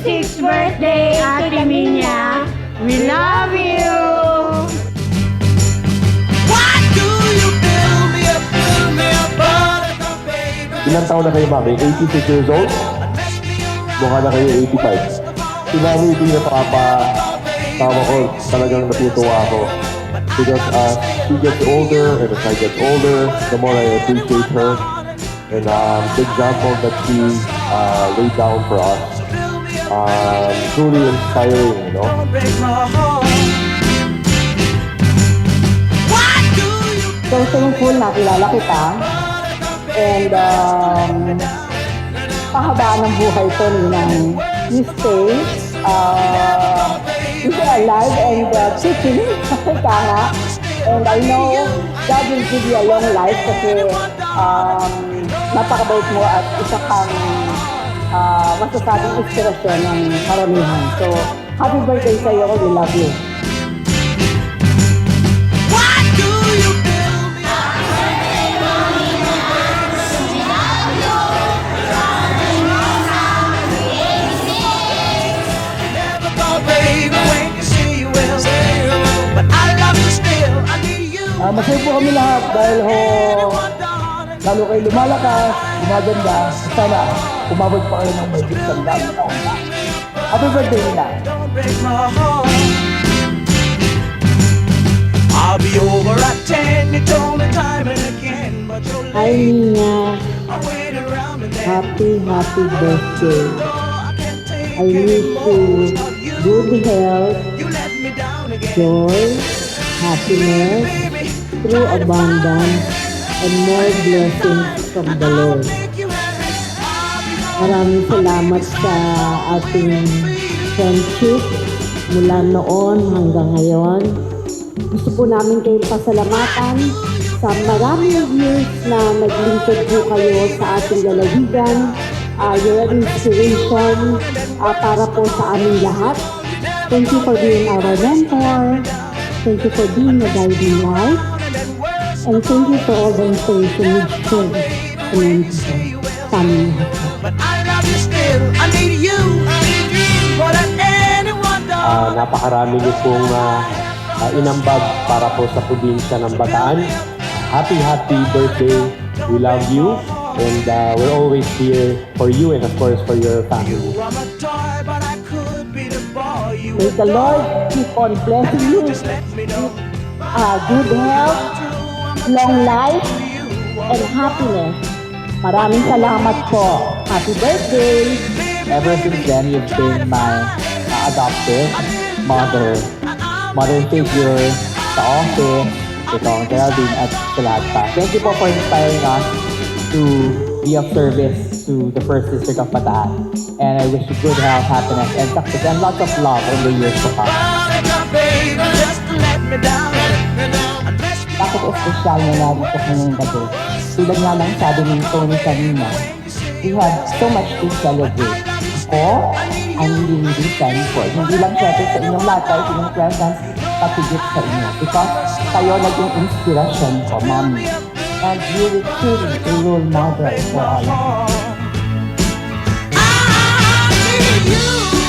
26th birthday, Ate Minya. We love you! Ilang taon na kayo, mami? 86 years old? Mukha na kayo 85. Si mami, hindi na tawa ko. Talagang natutuwa ako. Because she gets older, and as I get older, the more I appreciate her. And the example that she laid down for us, truly inspiring, you know? So, thankful na kilala kita. And pahabaan ng buhay ko ninang you stay alive and kicking. Kaya nga. And I know God will give you a long life kasi napakabait mo at isa kang masasabing inspirasyon ng karamihan. So, happy birthday sa'yo. We love you. Masaya po kami lahat dahil lalo kayo lumalakas, gumaganda. Sana umabot pa kayo ng may isang dami taon na. Happy birthday nila! I'll be over at 10, you told me time and again, but you're Hi Nina, I waited around and then happy birthday. I wish you good health, you let me down again. joy, happiness, true abundance, and more blessings from the Lord. Maraming salamat sa ating friendship mula noon hanggang ngayon. Gusto po namin kayong pasalamatan sa maraming years na naglingkod po kayo sa ating lalawigan. You're an inspiration para po sa aming lahat. Thank you for being our mentor. Thank you for being a guiding light. And thank you for all the inspiration you've shown sa aming lahat. But I love you still, I need you more than anyone does. Napakarami niyo pong inambag para po sa probinsya ng Bataan. Happy birthday. We love you. And we're always here for you and of course for your family. I'm a toy, but I could be the boy you May the Lord keep on blessing you. let me know. Good health, long life, and happiness. Maraming salamat po. Happy birthday! Ever since then, you've been my adoptive mother figure sa office, ito ang Geraldine at sa lahat pa. Thank you po for inspiring us to be of service to the First District of Bataan. And I wish you good health, happiness, and success, and lots of love in the years to come. Bakit espesyal na lagi ko ngayong gabi? Tulad nga lang sabi ni Tony kanina, we have so much to celebrate. Ako, I'm really thankful. Hindi lang syempre sa inyong lahat, kahit inyong presence, patigit sa inyo. Because kayo naging inspiration ko, Mommy. And you will truly a role model for all of us. I need you.